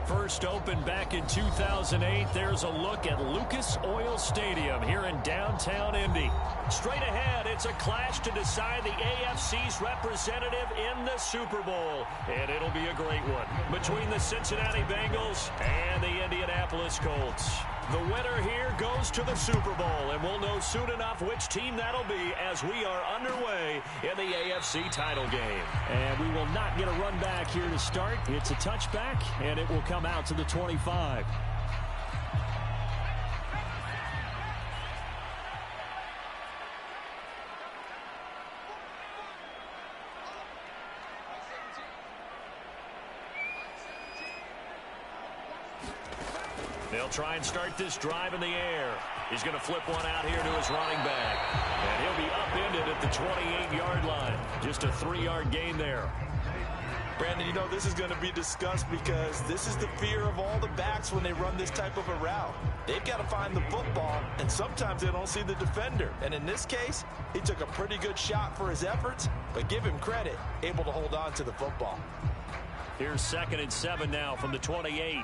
First opened back in 2008. There's a look at Lucas Oil Stadium here in downtown Indy. Straight ahead, it's a clash to decide the AFC's representative in the Super Bowl. And it'll be a great one between the Cincinnati Bengals and the Indianapolis Colts. The winner here goes to the Super Bowl, and we'll know soon enough which team that'll be as we are underway in the AFC title game. And we will not get a run back here to start. It's a touchback, and it will come out to the 25. They'll try and start this drive in the air. He's going to flip one out here to his running back. And he'll be upended at the 28-yard line. Just a 3-yard gain there. Brandon, you know, this is going to be discussed because this is the fear of all the backs when they run this type of a route. They've got to find the football, and sometimes they don't see the defender. And in this case, he took a pretty good shot for his efforts, but give him credit, able to hold on to the football. Here's 2nd and 7 now from the 28.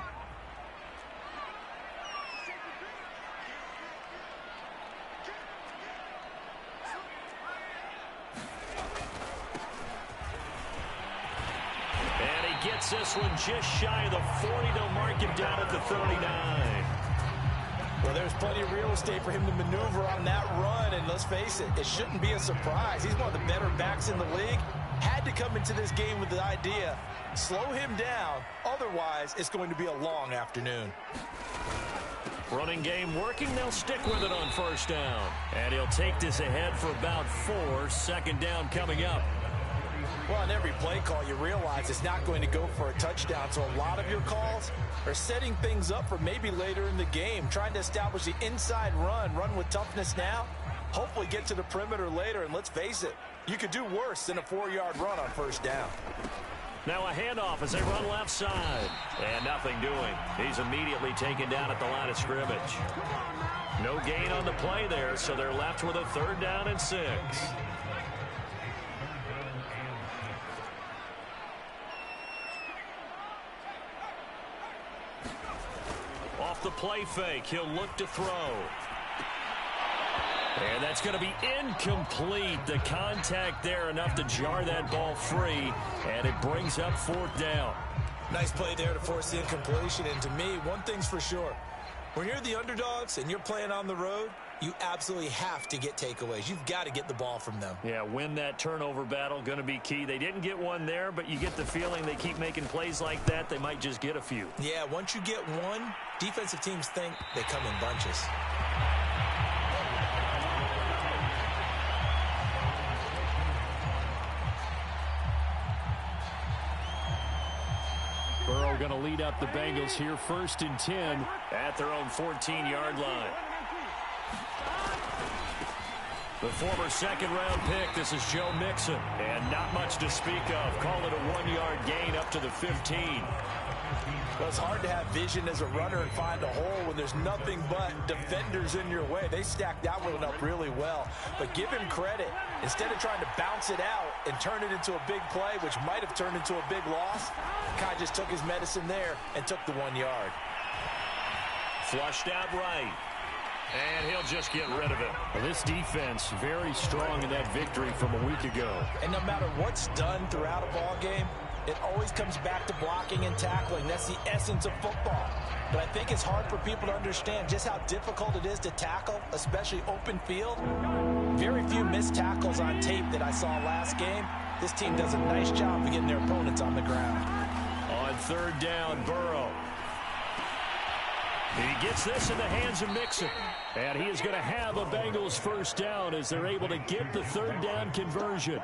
Gets this one just shy of the 40. They'll mark him down at the 39. Well, there's plenty of real estate for him to maneuver on that run, and let's face it, it shouldn't be a surprise. He's one of the better backs in the league. Had to come into this game with the idea, slow him down, otherwise it's going to be a long afternoon. Running game working, they'll stick with it on 1st down. And he'll take this ahead for about 4. 2nd down coming up. Well, on every play call, you realize it's not going to go for a touchdown. So a lot of your calls are setting things up for maybe later in the game, trying to establish the inside run with toughness now, hopefully get to the perimeter later. And let's face it, you could do worse than a 4-yard run on 1st down. Now a handoff as they run left side. And nothing doing. He's immediately taken down at the line of scrimmage. No gain on the play there, so they're left with a 3rd down and 6. Off the play fake, he'll look to throw. And that's going to be incomplete. The contact there enough to jar that ball free, and it brings up 4th down. Nice play there to force the incompletion, and to me, one thing's for sure. When you're the underdogs and you're playing on the road, you absolutely have to get takeaways. You've got to get the ball from them. Yeah, win that turnover battle, going to be key. They didn't get one there, but you get the feeling they keep making plays like that, they might just get a few. Yeah, once you get one, defensive teams think they come in bunches. Burrow going to lead up the Bengals here 1st and 10 at their own 14-yard line. The former 2nd-round pick, this is Joe Mixon. And not much to speak of. Call it a 1-yard gain up to the 15. Well, it's hard to have vision as a runner and find a hole when there's nothing but defenders in your way. They stacked that one up really well. But give him credit. Instead of trying to bounce it out and turn it into a big play, which might have turned into a big loss, Kai just took his medicine there and took the 1 yard. Flushed out right. And he'll just get rid of it. Well, this defense very strong in that victory from a week ago. And no matter what's done throughout a ball game, it always comes back to blocking and tackling. That's the essence of football. But I think it's hard for people to understand just how difficult it is to tackle, especially open field. Very few missed tackles on tape that I saw last game. This team does a nice job of getting their opponents on the ground. On 3rd down, Burrow. He gets this in the hands of Mixon. And he is going to have a Bengals 1st down as they're able to get the 3rd down conversion.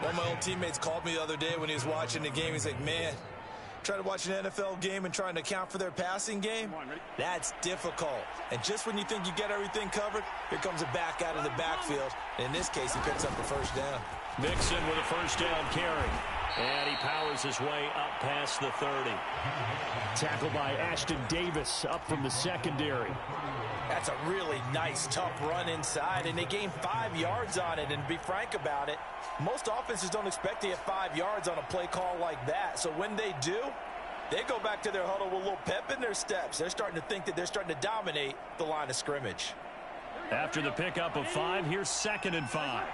One of my old teammates called me the other day when he was watching the game. He's like, man, trying to watch an NFL game and trying to account for their passing game, that's difficult. And just when you think you get everything covered, here comes a back out of the backfield. And in this case, he picks up the 1st down. Mixon with a 1st down carry. And he powers his way up past the 30. Tackled by Ashton Davis up from the secondary. That's a really nice, tough run inside, and they gained 5 yards on it. And to be frank about it, most offenses don't expect to get 5 yards on a play call like that. So when they do, They go back to their huddle with a little pep in their steps. They're starting to think that they're starting to dominate the line of scrimmage. After the pickup of 5, here's 2nd and 5.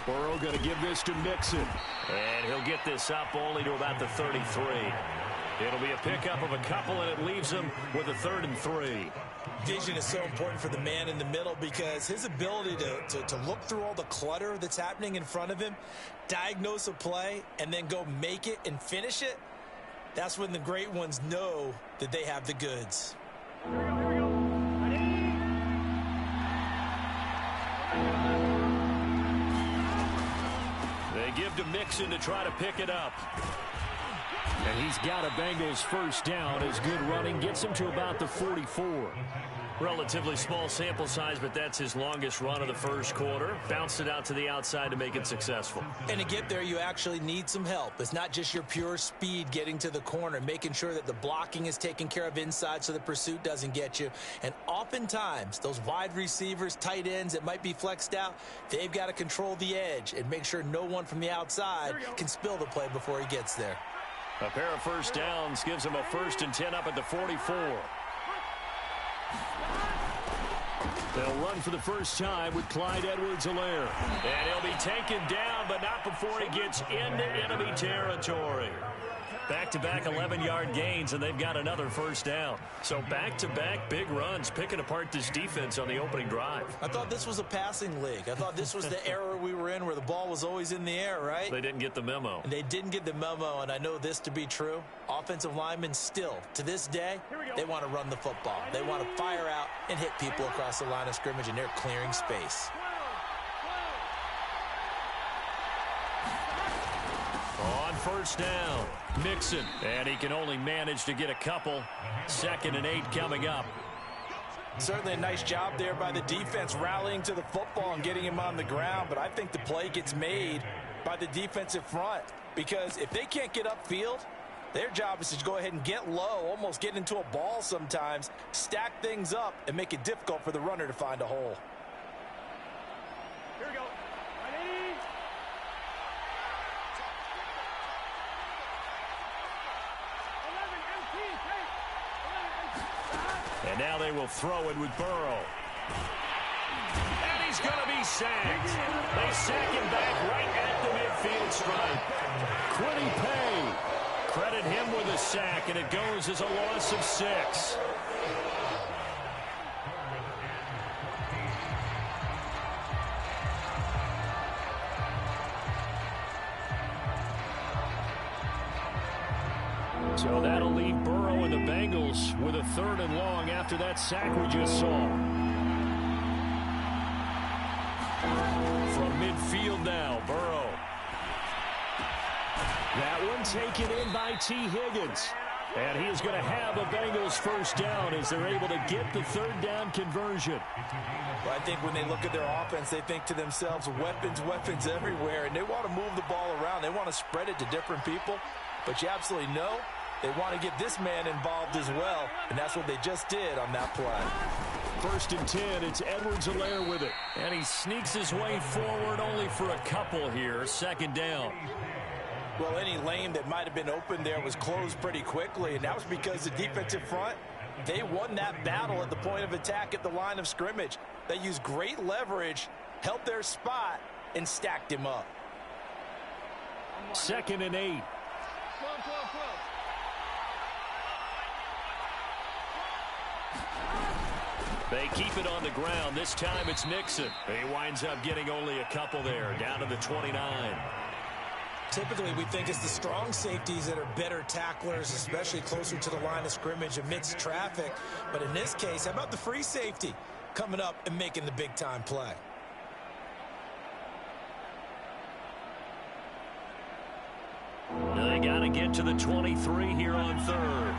Burrow going to give this to Mixon. And he'll get this up only to about the 33. It'll be a pickup of a couple, and it leaves him with a 3rd and 3. Vision is so important for the man in the middle because his ability to look through all the clutter that's happening in front of him, diagnose a play, and then go make it and finish it, that's when the great ones know that they have the goods. They give to Mixon to try to pick it up. And he's got a Bengals first down. His good running gets him to about the 44. Relatively small sample size, but that's his longest run of the first quarter. Bounced it out to the outside to make it successful. And to get there, you actually need some help. It's not just your pure speed getting to the corner, making sure that the blocking is taken care of inside so the pursuit doesn't get you. And oftentimes, those wide receivers, tight ends that might be flexed out, they've got to control the edge and make sure no one from the outside can spill the play before he gets there. A pair of first downs gives him a 1st and 10 up at the 44. They'll run for the first time with Clyde Edwards-Helaire. And he'll be taken down, but not before he gets into enemy territory. Back-to-back 11-yard gains, and they've got another first down. So back-to-back big runs, picking apart this defense on the opening drive. I thought this was a passing league. I thought this was the era we were in where the ball was always in the air, right? They didn't get the memo. And they didn't get the memo, and I know this to be true. Offensive linemen still, to this day, they want to run the football. They want to fire out and hit people across the line of scrimmage, and they're clearing space. On first down, Mixon, and he can only manage to get a couple. 2nd and 8 coming up. Certainly a nice job there by the defense rallying to the football and getting him on the ground, but I think the play gets made by the defensive front because if they can't get upfield, their job is to go ahead and get low, almost get into a ball sometimes, stack things up, and make it difficult for the runner to find a hole. Here we go. Ready? And now they will throw it with Burrow. And he's going to be sacked. They sack him back right at the midfield stripe. Quiddy Pay. Credit him with a sack, and it goes as a loss of 6. So that'll leave Burrow and the Bengals with a 3rd and long after that sack we just saw. From midfield now, Burrow. That one taken in by T. Higgins. And he is going to have a Bengals first down as they're able to get the 3rd down conversion. Well, I think when they look at their offense, they think to themselves, weapons, weapons everywhere. And they want to move the ball around. They want to spread it to different people. But you absolutely know they want to get this man involved as well. And that's what they just did on that play. 1st and 10, it's Edwards-Helaire with it. And he sneaks his way forward only for a couple here. 2nd down. Well, any lane that might have been open there was closed pretty quickly, and that was because the defensive front, they won that battle at the point of attack at the line of scrimmage. They used great leverage, held their spot, and stacked him up. 2nd and 8. They keep it on the ground. This time it's Mixon. He winds up getting only a couple there, down to the 29. Typically, we think it's the strong safeties that are better tacklers, especially closer to the line of scrimmage amidst traffic. But in this case, how about the free safety coming up and making the big-time play? They got to get to the 23 here on 3rd.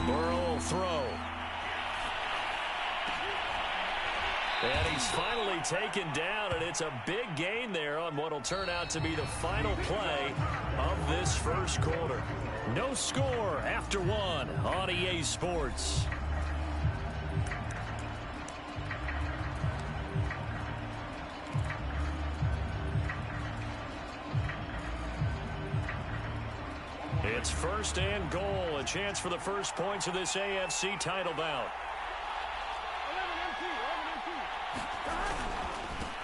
Burrow will throw. And he's finally taken down, and it's a big gain there on what will turn out to be the final play of this first quarter. No score after 1 on EA Sports. first and goal. A chance for the first points of this AFC title bout.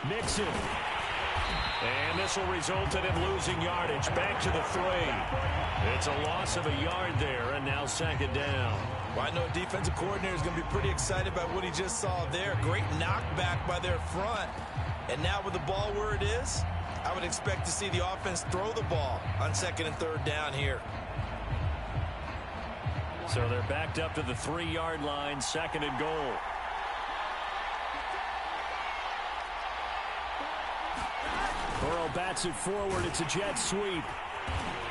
Mixon. And this will result in him losing yardage. Back to the 3. It's a loss of a yard there, and now second down. Well, I know a defensive coordinator is going to be pretty excited about what he just saw there. Great knockback by their front. And now with the ball where it is, I would expect to see the offense throw the ball on second and third down here. So they're backed up to the 3-yard line, second and goal. Burrow bats it forward. It's a jet sweep.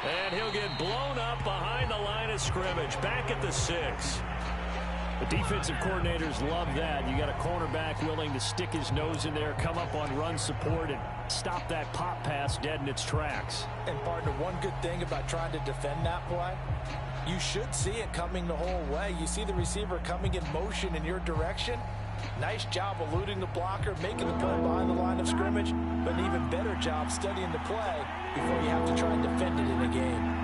And he'll get blown up behind the line of scrimmage. Back at the 6. The defensive coordinators love that. You got a cornerback willing to stick his nose in there, come up on run support, and stop that pop pass dead in its tracks. And, partner, one good thing about trying to defend that play, you should see it coming the whole way. You see the receiver coming in motion in your direction. Nice job eluding the blocker, making the play behind the line of scrimmage, but an even better job studying the play before you have to try and defend it in a game.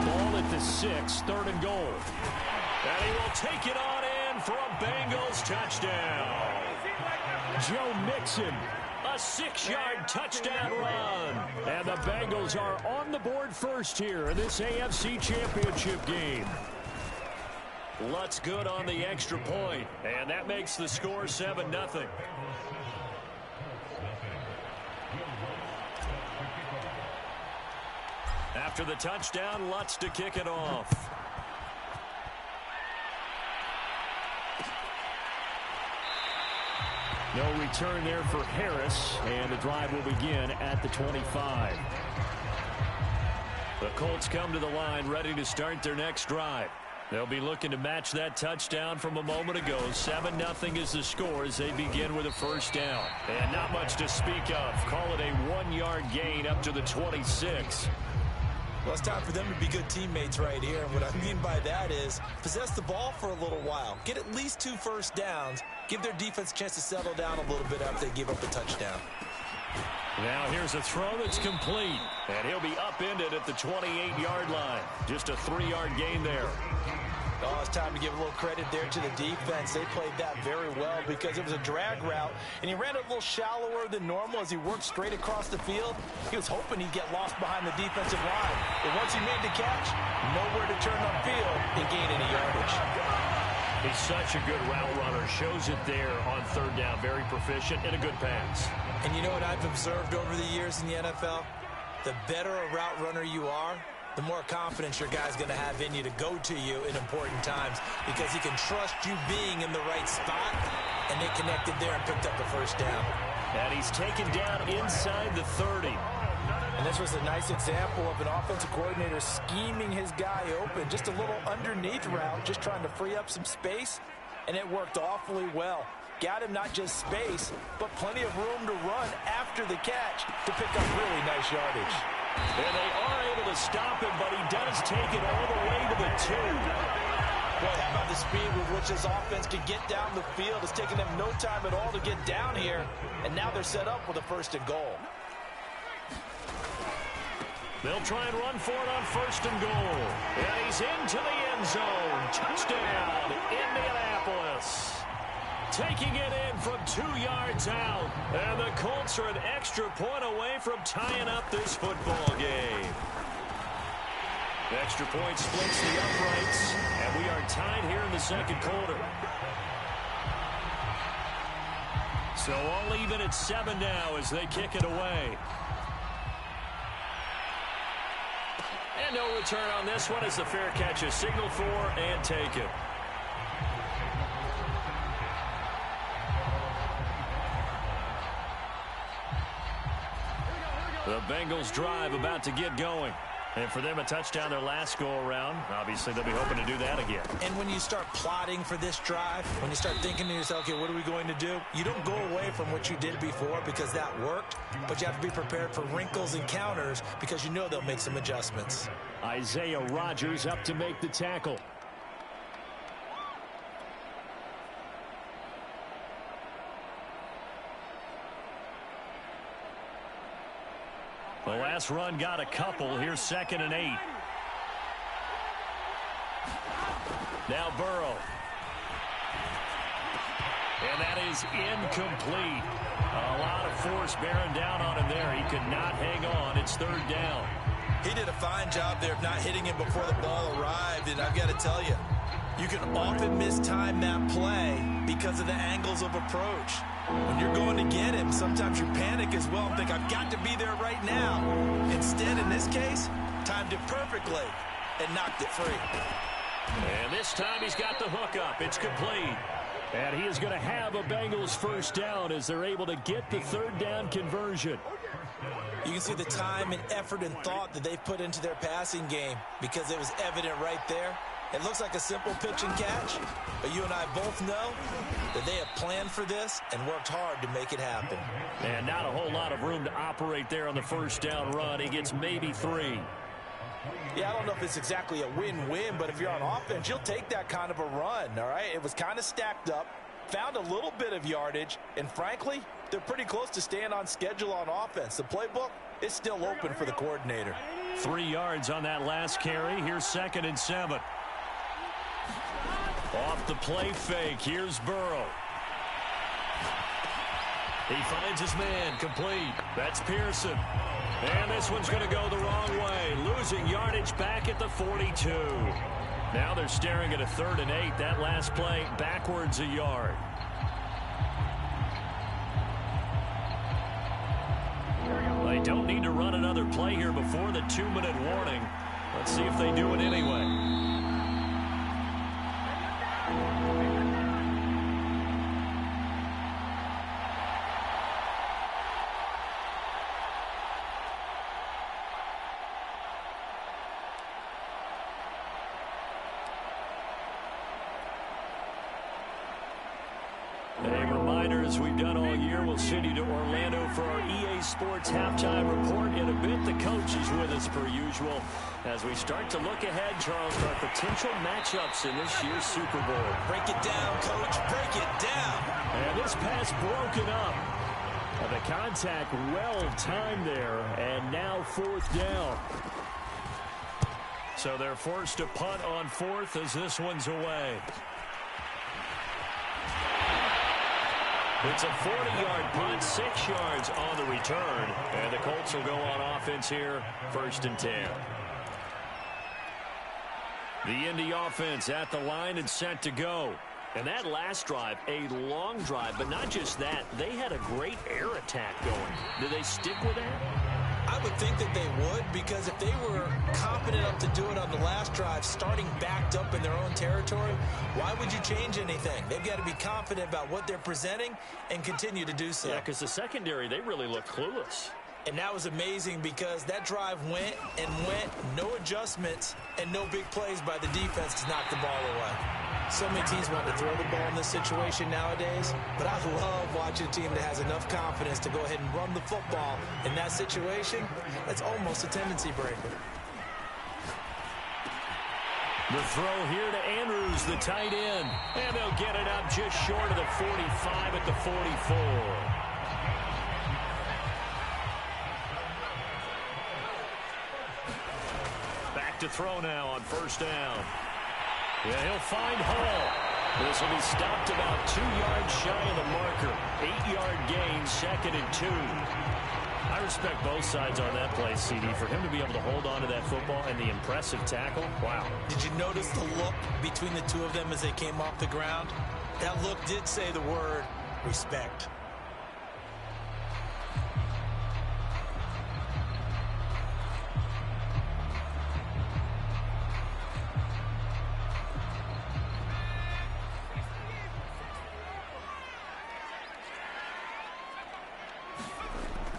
Ball at the 6, third and goal. And he will take it on in for a Bengals touchdown. Joe Mixon, a 6-yard touchdown run. And the Bengals are on the board first here in this AFC Championship game. Lutz good on the extra point, and that makes the score 7-0. After the touchdown, Lutz to kick it off. No return there for Harris, and the drive will begin at the 25. The Colts come to the line ready to start their next drive. They'll be looking to match that touchdown from a moment ago. 7-0 is the score as they begin with a first down. And not much to speak of. Call it a 1-yard gain up to the 26. Well, it's time for them to be good teammates right here. And what I mean by that is possess the ball for a little while. Get at least 2 first downs. Give their defense a chance to settle down a little bit after they give up a touchdown. Now here's a throw that's complete. And he'll be upended at the 28-yard line. Just a 3-yard gain there. Oh, it's time to give a little credit there to the defense. They played that very well because it was a drag route, and he ran it a little shallower than normal as he worked straight across the field. He was hoping he'd get lost behind the defensive line. But once he made the catch, nowhere to turn upfield and gain any yardage. He's such a good route runner. Shows it there on third down. Very proficient and a good pass. And you know what I've observed over the years in the NFL? The better a route runner you are, the more confidence your guy's going to have in you to go to you in important times because he can trust you being in the right spot, and they connected there and picked up the first down. And he's taken down inside the 30. And this was a nice example of an offensive coordinator scheming his guy open. Just a little underneath route, just trying to free up some space, and it worked awfully well. Got him not just space, but plenty of room to run after the catch to pick up really nice yardage. And they are able to stop him, but he does take it all the way to the 2. Boy, how about the speed with which this offense can get down the field? It's taken them no time at all to get down here, and now they're set up with a first and goal. They'll try and run for it on first and goal. And he's into the end zone. Touchdown, Indianapolis. Taking it in from 2 yards out. And the Colts are an extra point away from tying up this football game. The extra point splits the uprights. And we are tied here in the second quarter. So all even at 7 now as they kick it away. And no return on this one as the fair catch is signaled for and taken. The Bengals drive about to get going. And for them, a touchdown their last go-around. Obviously, they'll be hoping to do that again. And when you start plotting for this drive, when you start thinking to yourself, okay, what are we going to do? You don't go away from what you did before because that worked, but you have to be prepared for wrinkles and counters because you know they'll make some adjustments. Isaiah Rodgers up to make the tackle. The last Pass run got a couple. Here's 2nd and 8. Now Burrow. And that is incomplete. A lot of force bearing down on him there. He could not hang on. It's 3rd down. He did a fine job there of not hitting him before the ball arrived. And I've got to tell you, you can often mistime that play because of the angles of approach. When you're going to get him, sometimes you panic as well and think, I've got to be there right now. Instead, in this case, timed it perfectly and knocked it free. And this time he's got the hook up. It's complete. And he is going to have a Bengals 1st down as they're able to get the 3rd down conversion. You can see the time and effort and thought that they've put into their passing game because it was evident right there. It looks like a simple pitch and catch, but you and I both know that they have planned for this and worked hard to make it happen. And not a whole lot of room to operate there on the 1st down run. He gets maybe 3. Yeah, I don't know if it's exactly a win-win, but if you're on offense, you'll take that kind of a run, all right? It was kind of stacked up, found a little bit of yardage, and frankly, they're pretty close to staying on schedule on offense. The playbook is still open for the coordinator. 3 yards on that last carry. Here's 2nd and 7. Off the play fake. Here's Burrow. He finds his man. Complete. That's Pearson. And this one's going to go the wrong way. Losing yardage back at the 42. Now they're staring at a 3rd and 8. That last play backwards a yard. They don't need to run another play here before the 2-minute warning. Let's see if they do it anyway. As we've done all year, we'll send you to Orlando for our EA Sports halftime report. In a bit, the coach is with us per usual as we start to look ahead, Charles, to our potential matchups in this year's Super Bowl. Break it down, coach. Break it down. And this pass broken up. The contact well timed there, and now 4th down. So they're forced to punt on 4th as this one's away. It's a 40-yard punt, 6 yards on the return. And the Colts will go on offense here, 1st and 10. The Indy offense at the line and set to go. And that last drive, a long drive, but not just that. They had a great air attack going. Do they stick with that? I would think that they would, because if they were confident enough to do it on the last drive, starting backed up in their own territory, why would you change anything? They've got to be confident about what they're presenting and continue to do so. Yeah, because the secondary, they really look clueless. And that was amazing because that drive went and went, no adjustments, and no big plays by the defense to knock the ball away. So many teams want to throw the ball in this situation nowadays, but I love watching a team that has enough confidence to go ahead and run the football in that situation. That's almost a tendency breaker. The throw here to Andrews, the tight end. And they'll get it up just short of the 45 at the 44. To throw now on 1st down. Yeah, he'll find Hall. This will be stopped about 2 yards shy of the marker. 8-yard gain, 2nd and 2. I respect both sides on that play, CD. For him to be able to hold on to that football and the impressive tackle, wow. Did you notice the look between the two of them as they came off the ground? That look did say the word respect.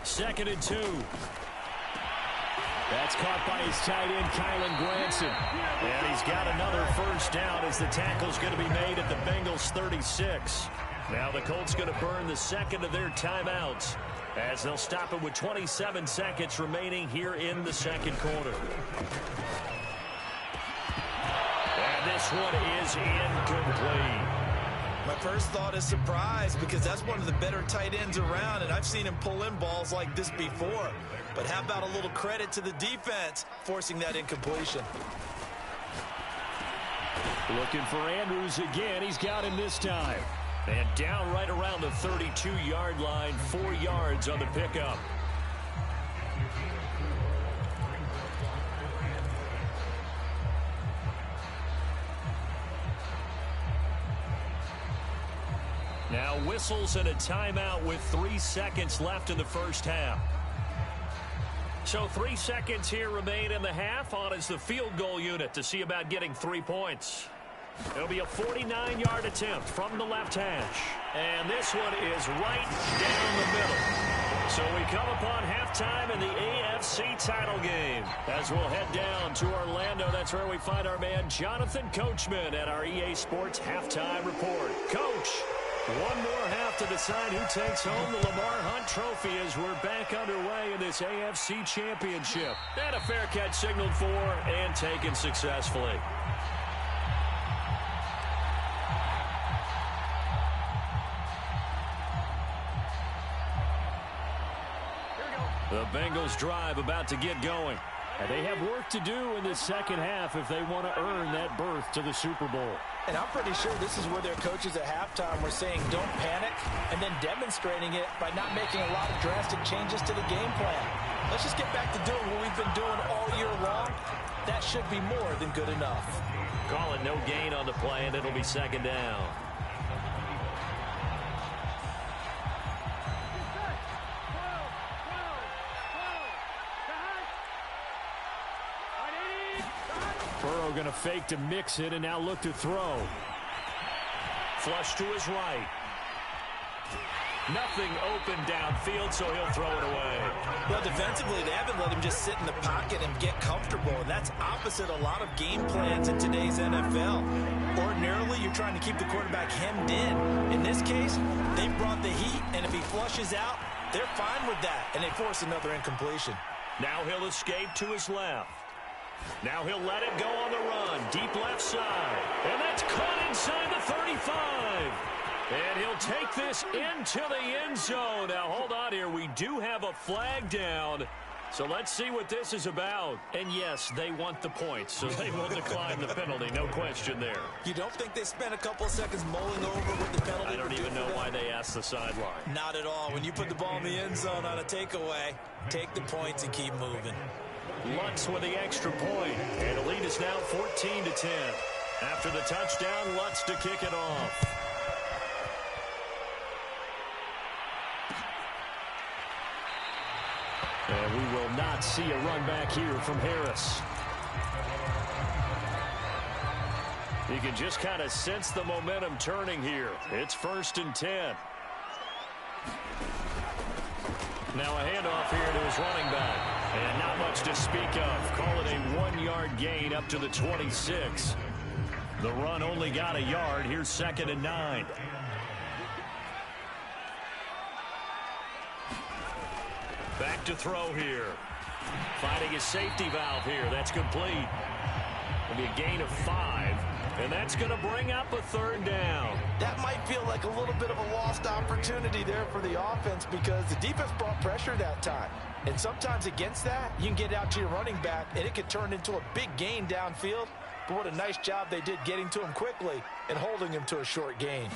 Second and 2. That's caught by his tight end, Kylan Granson. And he's got another 1st down as the tackle's going to be made at the Bengals 36. Now the Colts going to burn the 2nd of their timeouts as they'll stop it with 27 seconds remaining here in the 2nd quarter. And this one is incomplete. My first thought is surprise because that's one of the better tight ends around, and I've seen him pull in balls like this before. But how about a little credit to the defense forcing that incompletion? Looking for Andrews again. He's got him this time. And down right around the 32-yard line, 4 yards on the pickup. Now whistles and a timeout with 3 seconds left in the first half. So 3 seconds here remain in the half. On is the field goal unit to see about getting 3 points. It'll be a 49-yard attempt from the left hash. And this one is right down the middle. So we come upon halftime in the AFC title game. As we'll head down to Orlando, that's where we find our man Jonathan Coachman at our EA Sports Halftime Report. Coach, one more half to decide who takes home the Lamar Hunt Trophy as we're back underway in this AFC Championship. And a fair catch signaled for and taken successfully. The Bengals drive about to get going. And they have work to do in the second half if they want to earn that berth to the Super Bowl. And I'm pretty sure this is where their coaches at halftime were saying don't panic, and then demonstrating it by not making a lot of drastic changes to the game plan. Let's just get back to doing what we've been doing all year long. That should be more than good enough. Call it no gain on the play, and it'll be second down. Burrow going to fake to mix it and now look to throw. Flush to his right. Nothing open downfield, so he'll throw it away. Well, defensively, they haven't let him just sit in the pocket and get comfortable, and that's opposite a lot of game plans in today's NFL. Ordinarily, you're trying to keep the quarterback hemmed in. In this case, they brought the heat, and if he flushes out, they're fine with that, and they force another incompletion. Now he'll escape to his left. Now he'll let it go on the run. Deep left side. And that's caught inside the 35. And he'll take this into the end zone. Now, hold on here. We do have a flag down. So let's see what this is about. And, yes, they want the points, so they will decline the penalty. No question there. You don't think they spent a couple of seconds mulling over what the penalty? I don't even know why they asked the sideline. Not at all. When you put the ball in the end zone on a takeaway, take the points and keep moving. Lutz with the extra point, and the lead is now 14-10. After the touchdown, Lutz to kick it off. And we will not see a run back here from Harris. You can just kind of sense the momentum turning here. It's 1st and 10. Now a handoff here to his running back. And not much to speak of. Call it a 1-yard gain up to the 26. The run only got a yard. Here's 2nd and 9. Back to throw here. Finding his safety valve here. That's complete. It'll be a gain of 5. And that's going to bring up a 3rd down. That might feel like a little bit of a lost opportunity there for the offense because the defense brought pressure that time. And sometimes against that, you can get out to your running back, and it could turn into a big gain downfield. But what a nice job they did getting to him quickly and holding him to a short gain.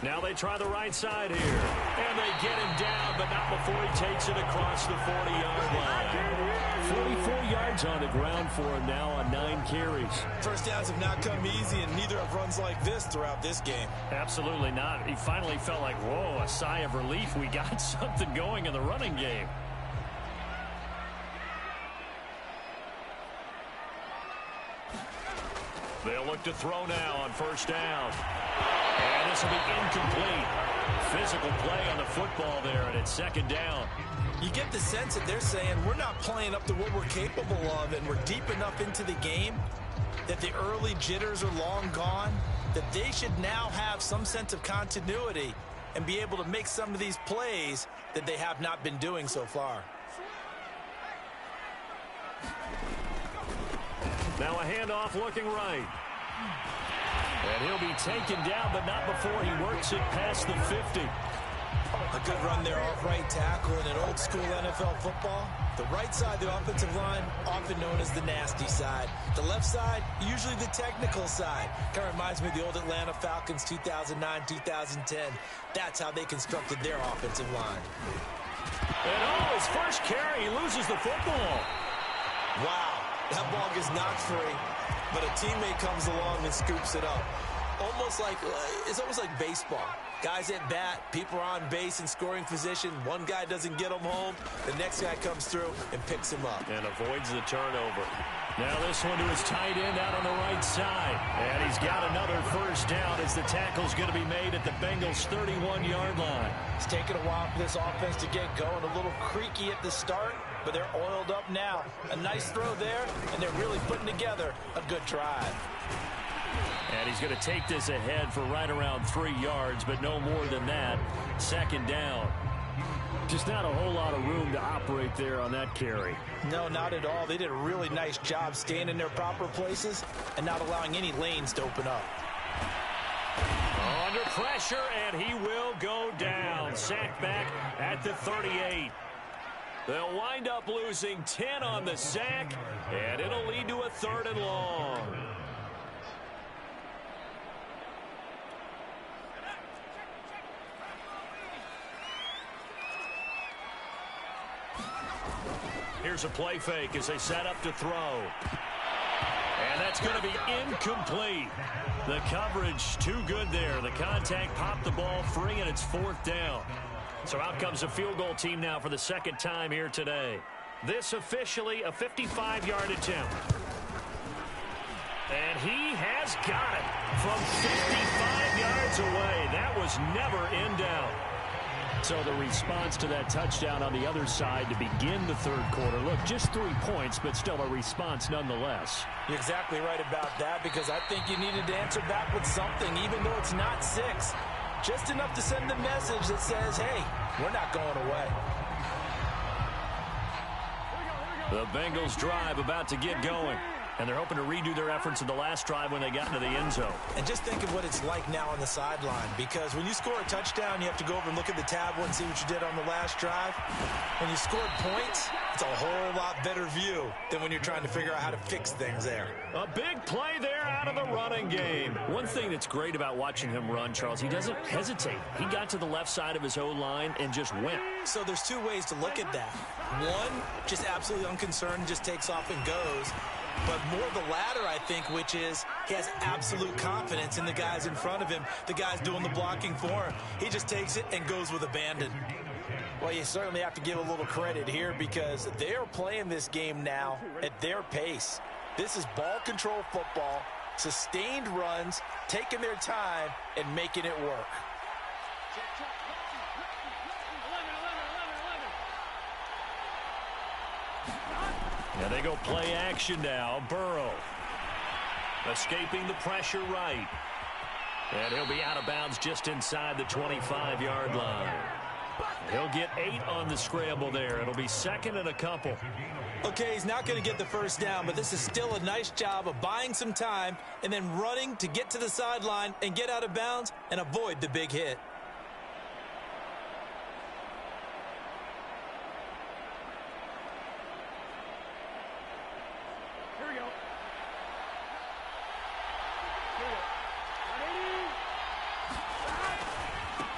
Now they try the right side here. And they get him down, but not before he takes it across the 40-yard line. 44 yards on the ground for him now on 9 carries. First downs have not come easy, and neither have runs like this throughout this game. Absolutely not. He finally felt like, whoa, a sigh of relief. We got something going in the running game. They'll look to throw now on 1st down. And this will be incomplete. Physical play on the football there, and it's 2nd down. You get the sense that they're saying we're not playing up to what we're capable of, and we're deep enough into the game that the early jitters are long gone, that they should now have some sense of continuity and be able to make some of these plays that they have not been doing so far. Now a handoff looking right. And he'll be taken down, but not before he works it past the 50. A good run there off right tackle in an old-school NFL football. The right side, the offensive line, often known as the nasty side. The left side, usually the technical side. Kind of reminds me of the old Atlanta Falcons 2009-2010. That's how they constructed their offensive line. And his first carry, he loses the football. Wow, that ball gets knocked free, but a teammate comes along and scoops it up. It's almost like baseball. Guys at bat, people are on base in scoring position. One guy doesn't get him home. The next guy comes through and picks him up. And avoids the turnover. Now this one to his tight end out on the right side. And he's got another first down as the tackle's going to be made at the Bengals' 31-yard line. It's taken a while for this offense to get going. A little creaky at the start, but they're oiled up now. A nice throw there, and they're really putting together a good drive. And he's going to take this ahead for right around 3 yards, but no more than that. Second down. Just not a whole lot of room to operate there on that carry. No, not at all. They did a really nice job staying in their proper places and not allowing any lanes to open up. Under pressure, and he will go down. Sacked back at the 38. They'll wind up losing 10 on the sack, and it'll lead to a 3rd and long. Here's a play fake as they set up to throw. And that's going to be incomplete. The coverage too good there. The contact popped the ball free, and it's 4th down. So out comes a field goal team now for the second time here today. This officially a 55-yard attempt. And he has got it from 55 yards away. That was never in doubt. So the response to that touchdown on the other side to begin the 3rd quarter. Look, just 3 points, but still a response nonetheless. You're exactly right about that, because I think you needed to answer back with something, even though it's not 6. Just enough to send the message that says, hey, we're not going away. The Bengals drive about to get going. And they're hoping to redo their efforts in the last drive when they got into the end zone. And just think of what it's like now on the sideline, because when you score a touchdown, you have to go over and look at the tablet and see what you did on the last drive. When you scored points, it's a whole lot better view than when you're trying to figure out how to fix things there. A big play there out of the running game. One thing that's great about watching him run, Charles, he doesn't hesitate. He got to the left side of his O-line and just went. So there's 2 ways to look at that. One, just absolutely unconcerned, just takes off and goes. But more the latter, I think, which is he has absolute confidence in the guys in front of him, the guys doing the blocking for him. He just takes it and goes with abandon. Well, you certainly have to give a little credit here, because they're playing this game now at their pace. This is ball control football, sustained runs, taking their time, and making it work. And they go play action now. Burrow escaping the pressure right. And he'll be out of bounds just inside the 25-yard line. He'll get 8 on the scramble there. It'll be 2nd and a couple. Okay, he's not going to get the first down, but this is still a nice job of buying some time and then running to get to the sideline and get out of bounds and avoid the big hit.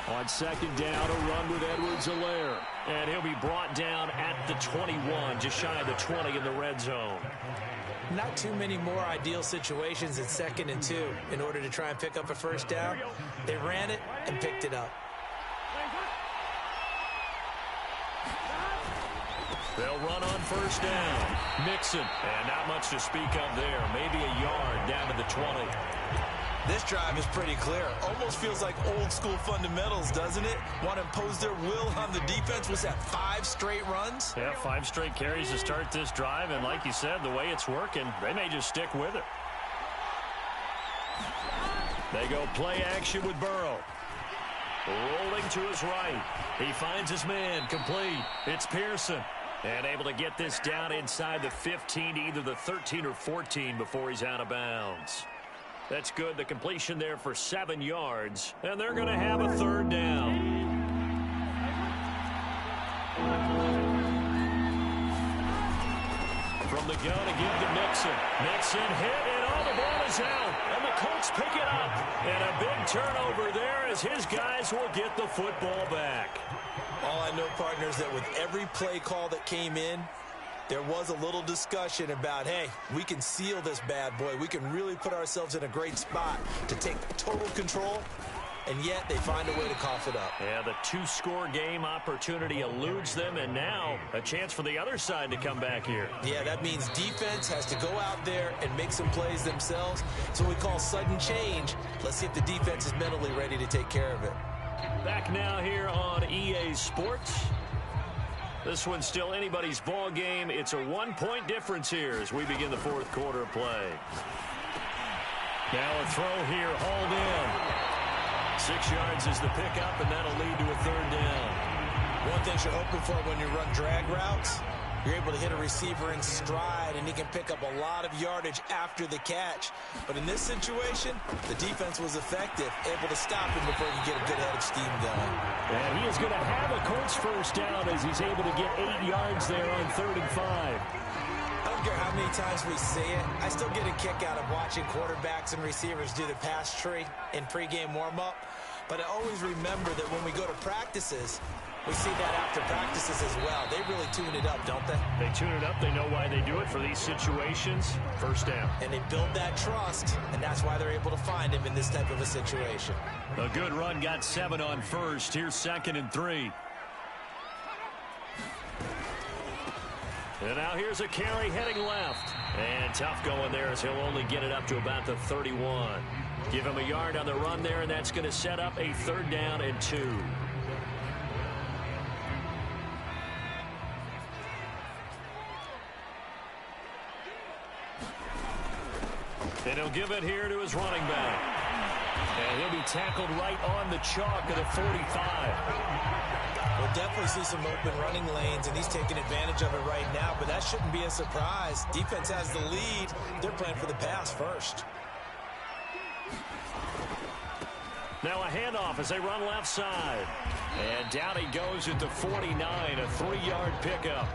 On 2nd down, a run with Edwards-Helaire. And he'll be brought down at the 21, just shy of the 20 in the red zone. Not too many more ideal situations at 2nd and 2 in order to try and pick up a first down. They ran it and picked it up. They'll run on first down. Mixon, and not much to speak of there. Maybe a yard down to the 20. This drive is pretty clear. Almost feels like old school fundamentals, doesn't it? Want to impose their will on the defense. Was that 5 straight runs? Yeah, 5 straight carries to start this drive. And like you said, the way it's working, they may just stick with it. They go play action with Burrow. Rolling to his right. He finds his man complete. It's Pearson. And able to get this down inside the 15 to either the 13 or 14 before he's out of bounds. That's good. The completion there for 7 yards. And they're going to have a 3rd down. From the gun again to Mixon. Mixon hit, and all the ball is out. And the Colts pick it up. And a big turnover there as his guys will get the football back. All I know, partners, that with every play call that came in, there was a little discussion about, hey, we can seal this bad boy. We can really put ourselves in a great spot to take total control. And yet they find a way to cough it up. Yeah, the two-score game opportunity eludes them, and now a chance for the other side to come back here. Yeah, that means defense has to go out there and make some plays themselves. It's what we call sudden change. Let's see if the defense is mentally ready to take care of it. Back now here on EA Sports. This one's still anybody's ball game. It's a one-point difference here as we begin the fourth quarter of play. Now a throw here, hauled in. 6 yards is the pickup, and that'll lead to a third down. One thing you're hoping for when you run drag routes, you're able to hit a receiver in stride, and he can pick up a lot of yardage after the catch. But in this situation, the defense was effective, able to stop him before he could get a good head of steam going. And he is going to have a Colts first down as he's able to get 8 yards there on 3rd and 5. I don't care how many times we say it, I still get a kick out of watching quarterbacks and receivers do the pass tree in pregame warm-up. But I always remember that when we go to practices, we see that after practices as well. They really tune it up, don't they? They tune it up. They know why they do it for these situations. First down. And they build that trust, and that's why they're able to find him in this type of a situation. A good run, got 7 on first. Here's 2nd and 3. And now here's a carry heading left. And tough going there as he'll only get it up to about the 31. Give him a yard on the run there, and that's going to set up a 3rd down and 2. And he'll give it here to his running back. And he'll be tackled right on the chalk at a 45. We'll definitely see some open running lanes, and he's taking advantage of it right now, but that shouldn't be a surprise. Defense has the lead. They're playing for the pass first. Now a handoff as they run left side. And down he goes at the 49, a 3-yard pickup.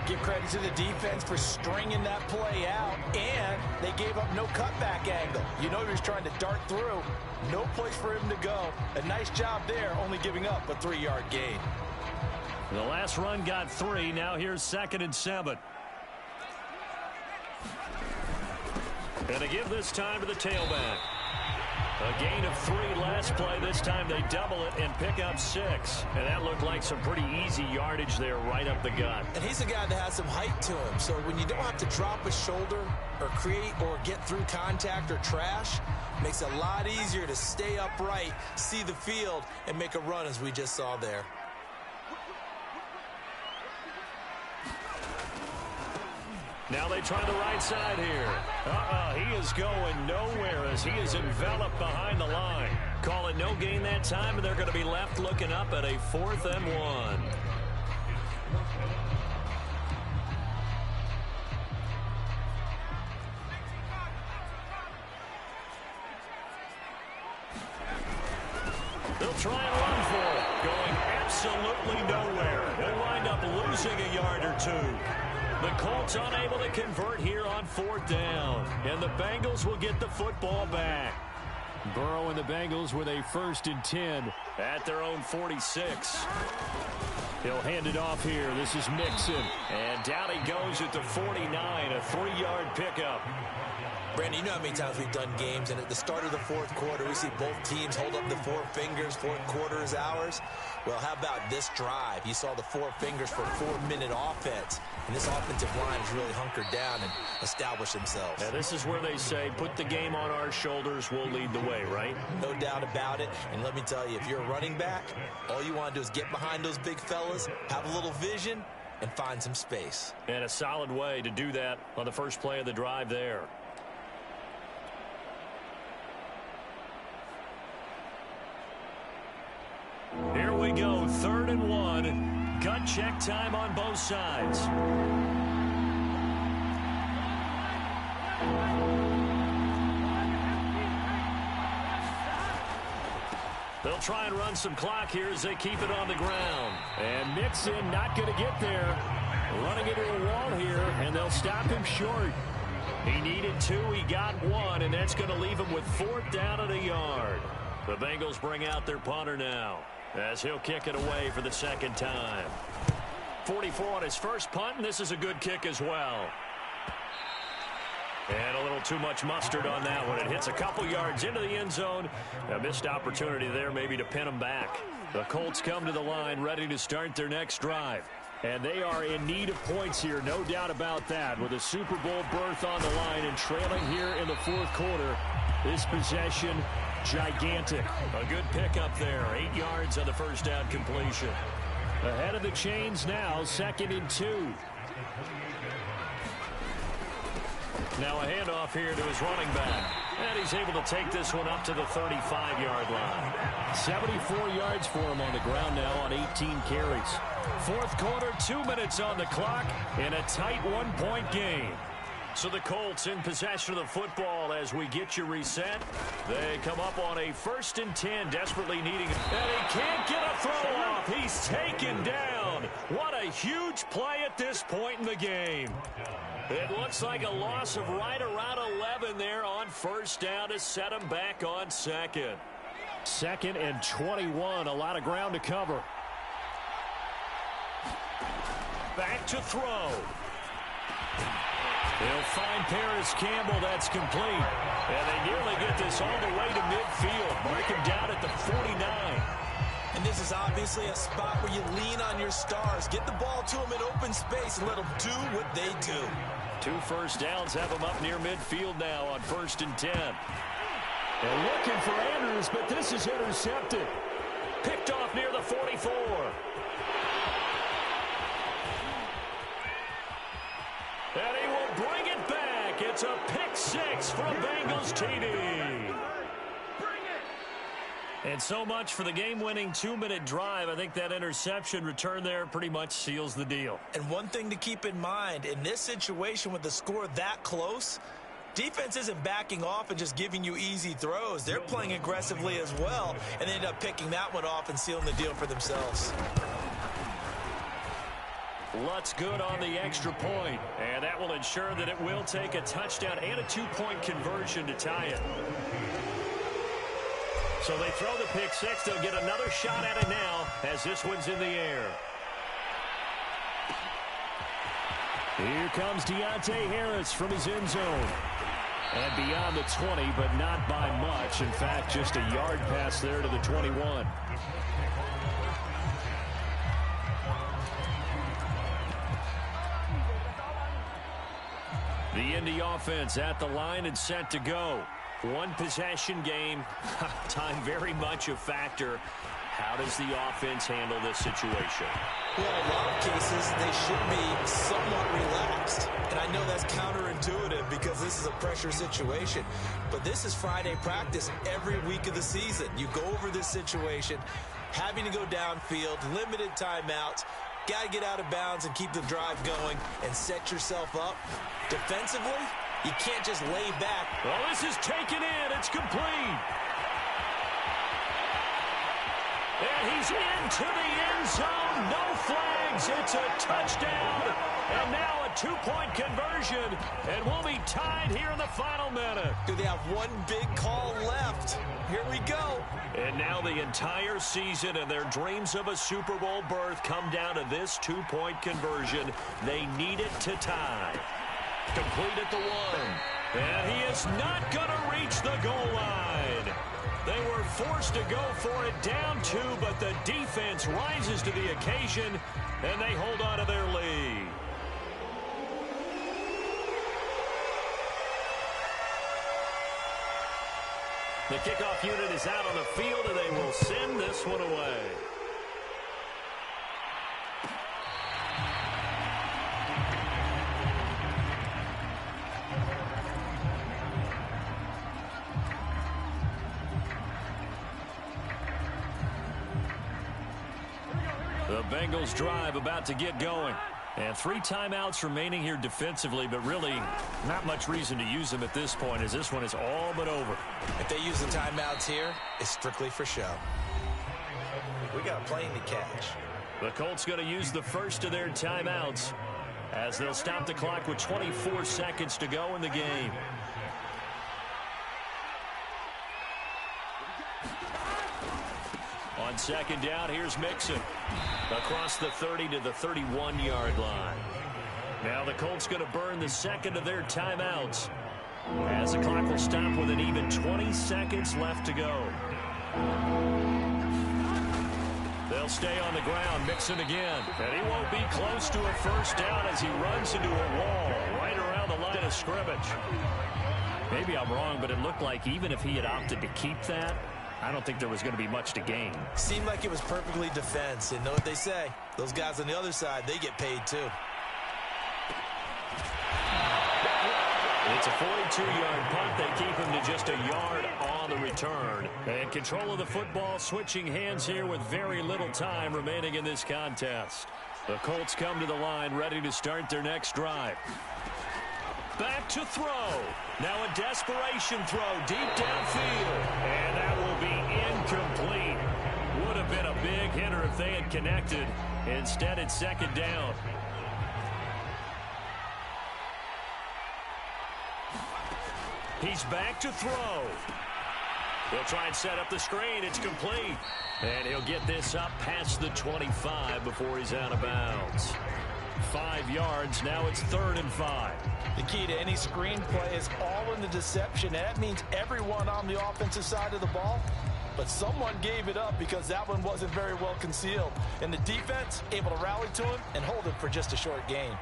Give credit to the defense for stringing that play out, and they gave up no cutback angle. You know he was trying to dart through. No place for him to go. A nice job there, only giving up a 3-yard gain. The last run got 3. Now here's 2nd and 7. And a give this time to the tailback. A gain of 3 last play. This time they double it and pick up 6. And that looked like some pretty easy yardage there right up the gut. And he's a guy that has some height to him. So when you don't have to drop a shoulder or create or get through contact or trash, makes it a lot easier to stay upright, see the field, and make a run as we just saw there. Now they try the right side here. He is going nowhere as he is enveloped behind the line. Call it no gain that time, and they're going to be left looking up at a 4th and 1. They'll try and run for it. Going absolutely nowhere. They'll wind up losing a yard or 2. The Colts unable to convert here on 4th down. And the Bengals will get the football back. Burrow and the Bengals with a 1st and 10 at their own 46. He'll hand it off here. This is Mixon. And down he goes at the 49, a 3-yard pickup. Brandon, you know how many times we've done games, and at the start of the 4th quarter, we see both teams hold up the 4 fingers, 4th quarter is ours. Well, how about this drive? You saw the 4 fingers for 4-minute offense, and this offensive line has really hunkered down and established themselves. Now, this is where they say, put the game on our shoulders, we'll lead the way, right? No doubt about it, and let me tell you, if you're a running back, all you want to do is get behind those big fellas, have a little vision, and find some space. And a solid way to do that on the first play of the drive there. Here we go, 3rd and 1. Gut check time on both sides. They'll try and run some clock here as they keep it on the ground. And Mixon not going to get there. Running into a wall here, and they'll stop him short. He needed 2, he got 1, and that's going to leave him with 4th down and a yard. The Bengals bring out their punter now, as he'll kick it away for the 2nd time. 44 on his first punt, and this is a good kick as well. And a little too much mustard on that one. It hits a couple yards into the end zone. A missed opportunity there maybe to pin him back. The Colts come to the line ready to start their next drive. And they are in need of points here, no doubt about that. With a Super Bowl berth on the line and trailing here in the 4th quarter. This possession, gigantic. A good pickup there. 8 yards on the first down completion. Ahead of the chains now, 2nd and 2. Now a handoff here to his running back. And he's able to take this one up to the 35-yard line. 74 yards for him on the ground now on 18 carries. 4th quarter, 2 minutes on the clock in a tight 1-point game. So the Colts in possession of the football as we get you reset. They come up on a 1st and 10, desperately needing it. And he can't get a throw off. He's taken down. What a huge play at this point in the game. It looks like a loss of right around 11 there on 1st down to set him back on 2nd. 2nd and 21, a lot of ground to cover. Back to throw. They'll find Paris Campbell. That's complete. And they nearly get this all the way to midfield. Mark him down at the 49. And this is obviously a spot where you lean on your stars. Get the ball to them in open space and let them do what they do. 2 first downs have them up near midfield now on 1st and 10. They're looking for Andrews, but this is intercepted. Picked off near the 44. And he will bring it back. It's a pick 6 from Bengals TD. And so much for the game-winning 2-minute drive. I think that interception return there pretty much seals the deal. And one thing to keep in mind, in this situation with the score that close, defense isn't backing off and just giving you easy throws. They're playing aggressively as well, and they end up picking that one off and sealing the deal for themselves. Lutz good on the extra point, and that will ensure that it will take a touchdown and a 2-point conversion to tie it. So they throw the pick 6. They'll get another shot at it now as this one's in the air. Here comes Deontay Harris from his end zone. And beyond the 20, but not by much. In fact, just a yard pass there to the 21. The Indy offense at the line and set to go. 1 possession game. Time very much a factor. How does the offense handle this situation? Well, in a lot of cases, they should be somewhat relaxed. And I know that's counterintuitive because this is a pressure situation. But this is Friday practice every week of the season. You go over this situation, having to go downfield, limited timeouts, got to get out of bounds and keep the drive going and set yourself up. Defensively, you can't just lay back. Well, this is taken in. It's complete. And he's into the end zone. No flags. It's a touchdown. And now a 2-point conversion. And we'll be tied here in the final minute. Do they have one big call left? Here we go. And now the entire season and their dreams of a Super Bowl berth come down to this 2-point conversion. They need it to tie. Complete at the 1. And he is not going to reach the goal line. They were forced to go for it down 2, but the defense rises to the occasion, and they hold on to their lead. The kickoff unit is out on the field, and they will send this one away. The Bengals drive about to get going. And 3 timeouts remaining here defensively, but really not much reason to use them at this point as this one is all but over. If they use the timeouts here, it's strictly for show. We got a plane to catch. The Colts going to use the first of their timeouts. as they'll stop the clock with 24 seconds to go in the game. On second down, here's Mixon across the 30 to the 31-yard line. Now the Colts going to burn the second of their timeouts as the clock will stop with an even 20 seconds left to go. They'll stay on the ground. Mixon again. And he won't be close to a first down as he runs into a wall right around the line of scrimmage. Maybe I'm wrong, but it looked like even if he had opted to keep that, I don't think there was going to be much to gain. Seemed like it was perfectly defense. And know what they say? Those guys on the other side, they get paid too. It's a 42-yard punt. They keep him to just a yard on the return. And control of the football switching hands here with very little time remaining in this contest. The Colts come to the line ready to start their next drive. Back to throw. Now a desperation throw deep downfield. And that will be incomplete. Would have been a big hitter if they had connected. Instead, it's second down. He's back to throw. He'll try and set up the screen. It's complete. And he'll get this up past the 25 before he's out of bounds. 5 yards. Now it's 3rd and 5. The key to any screen play is all in the deception. And that means everyone on the offensive side of the ball. But someone gave it up because that one wasn't very well concealed. And the defense able to rally to him and hold him for just a short gain.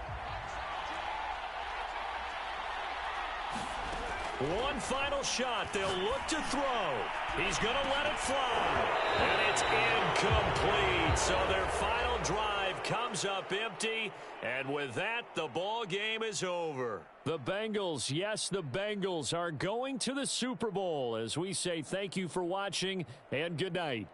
One final shot. They'll look to throw. He's going to let it fly. And it's incomplete. So their final drive comes up empty. And with that, the ball game is over. The Bengals, yes, the Bengals are going to the Super Bowl as we say thank you for watching and good night.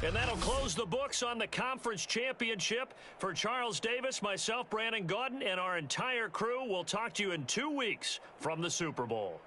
And that'll close the books on the conference championship. For Charles Davis, myself, Brandon Gaudin, and our entire crew, we'll talk to you in 2 weeks from the Super Bowl.